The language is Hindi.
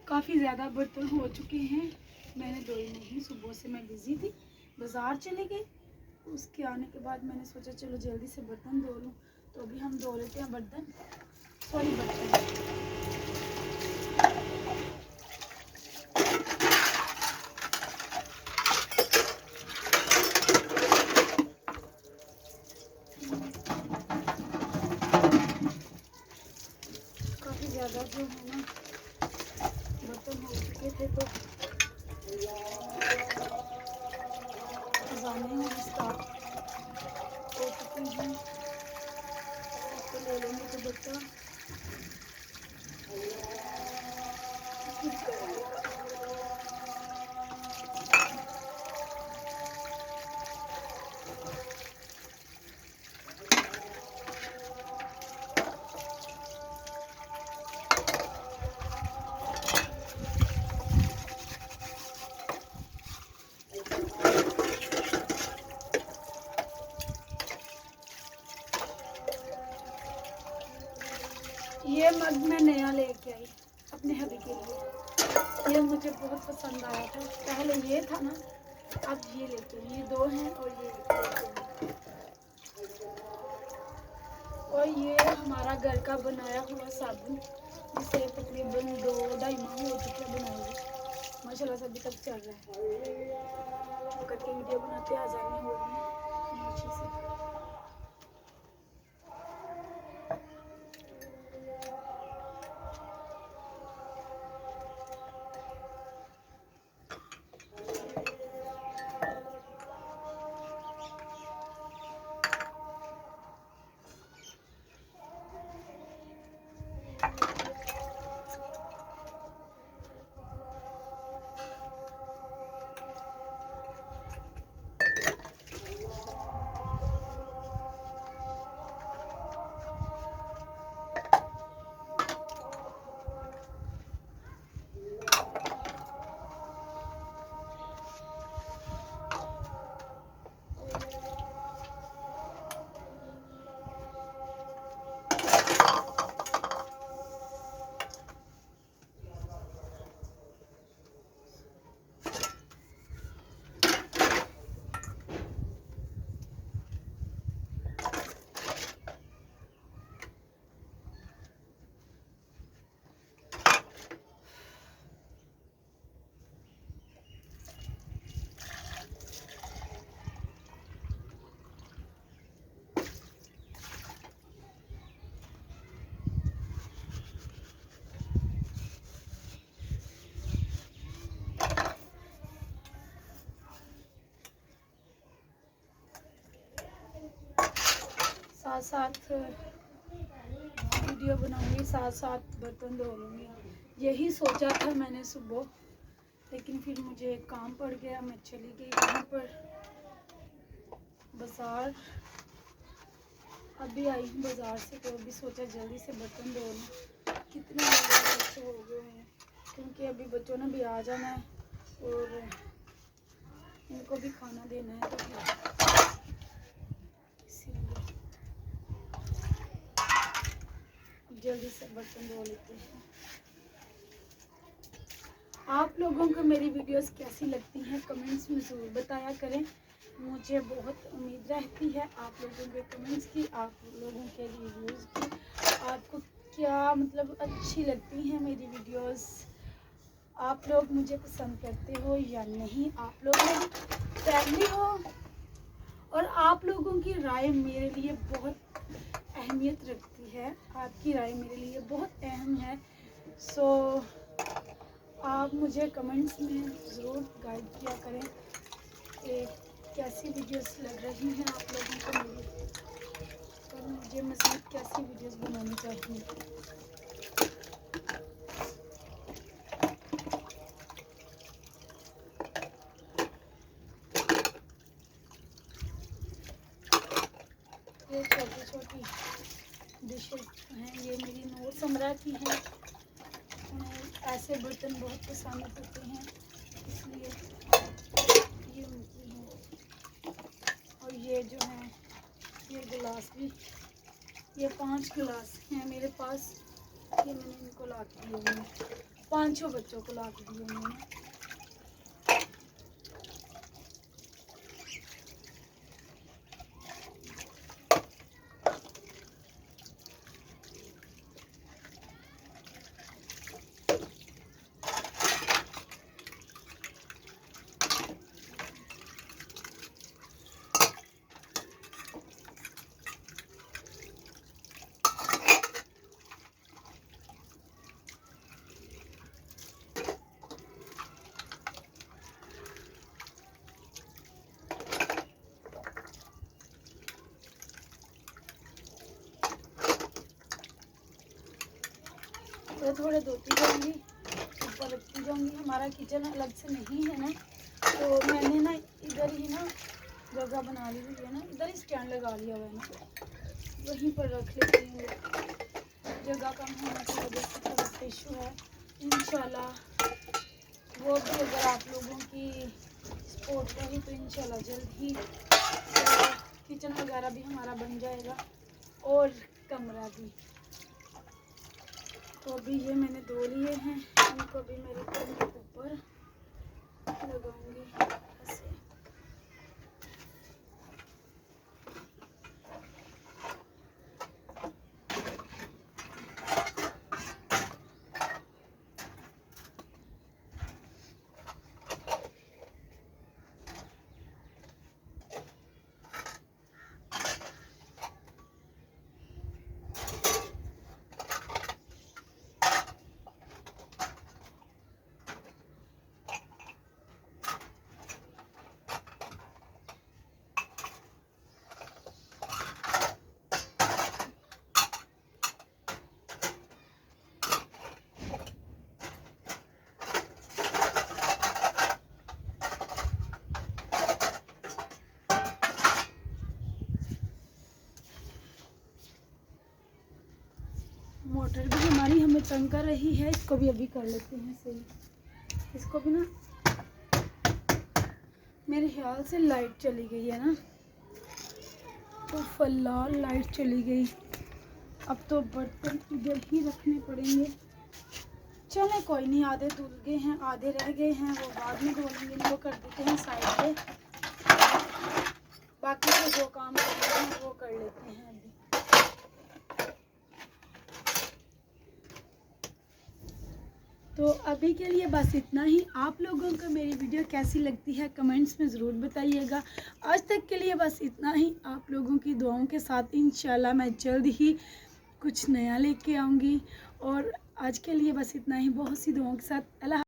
काफ़ी ज़्यादा बर्तन हो चुके हैं, मैंने धोए नहीं। सुबह से मैं बिज़ी थी, बाज़ार चले गई। उसके आने के बाद मैंने सोचा चलो जल्दी से बर्तन धो लूँ, तो अभी हम धो लेते हैं बर्तन। काफ़ी ज़्यादा जो है ना बर्तन हो चुके थे, तो खजाने में स्टार्ट हो चुके हैं, तो ले लेंगे तो बच्चा खुद करेगा। ये मग मैं नया लेके आई अपने हबी के लिए। ये मुझे बहुत पसंद आया था, पहले ये था ना, अब ये लेके आई। ये दो हैं और ये लेके आई। और ये हमारा घर का बनाया हुआ साबुन, जिसे तकरीबन 2-2.5 माह हो चुके हैं बनाए हुए। माशाल्लाह से अभी तक चल रहा है। करके वीडियो बनाते आ जाने हो रही है अच्छे से। साथ साथ वीडियो बनाऊंगी, साथ साथ बर्तन धो लूँगी। यही सोचा था मैंने सुबह, लेकिन फिर मुझे काम पड़ गया। मैं चली गई वहाँ पर बाज़ार। अभी आई हूँ बाज़ार से, तो अभी सोचा जल्दी से बर्तन धो लूँ। कितने बच्चे हो गए हैं, क्योंकि अभी बच्चों ने भी आ जाना है और इनको भी खाना देना है, तो इसीलिए जल्दी से बर्तन धो लेते हैं। आप लोगों को मेरी वीडियोस कैसी लगती हैं कमेंट्स में ज़रूर बताया करें। मुझे बहुत उम्मीद रहती है आप लोगों के कमेंट्स की, आप लोगों के रिव्यूज़ की। आपको क्या मतलब अच्छी लगती हैं मेरी वीडियोस, आप लोग मुझे पसंद करते हो या नहीं, आप लोग फैमिली हो। और आप लोगों की राय मेरे लिए बहुत अहमियत रखती है, आपकी राय मेरे लिए बहुत अहम है। सो आप मुझे कमेंट्स में ज़रूर गाइड किया करें कि कैसी वीडियोस लग रही हैं आप लोगों को मेरी, और मुझे मज़ीद कैसी वीडियोस बनानी चाहिए। ये छोटी छोटी डिशेस हैं, ये मेरी नूर समरा की हैं। उन्हें ऐसे बर्तन बहुत पसंद होते हैं, इसलिए ये उनकी हैं। और ये जो है ये गिलास भी, ये 5 गिलास हैं मेरे पास, ये मैंने इनको ला के दिए हैं। 5-6 बच्चों को ला के दिए उन्होंने। तो थोड़े धोती जाऊँगी, ऊपर रखती जाऊँगी। हमारा किचन अलग से नहीं है ना, तो मैंने ना इधर ही ना जगह बना ली हुई है ना, इधर ही स्टैंड लगा लिया हुआ है ना, वहीं पर रख लेती हूँ। जगह कम होने की वजह से थोड़ा सा इशू है। इंशाल्लाह वो भी अगर आप लोगों की सपोर्ट रही तो इंशाल्लाह जल्द ही किचन वगैरह भी हमारा बन जाएगा और कमरा भी। तो अभी ये मैंने धो लिए हैं, इनको भी मेरे पैन के ऊपर लगाऊंगी ऐसे। मोटर भी हमारी हमें तंग कर रही है, इसको भी अभी कर लेते हैं सही। इसको भी ना मेरे ख्याल से लाइट चली गई है ना, तो फिलहाल लाइट चली गई। अब तो बर्तन इधर ही रखने पड़ेंगे। चले कोई नहीं, आधे धुल गए हैं, आधे रह गए हैं, वो बाद में धोलेंगे। इनको कर देते हैं साइड पे, बाकी के जो काम करने हैं वो कर लेते हैं अभी। तो अभी के लिए बस इतना ही। आप लोगों को मेरी वीडियो कैसी लगती है कमेंट्स में ज़रूर बताइएगा। आज तक के लिए बस इतना ही। आप लोगों की दुआओं के साथ इंशाल्लाह मैं जल्द ही कुछ नया लेके आऊँगी। और आज के लिए बस इतना ही। बहुत सी दुआओं के साथ अल्लाह।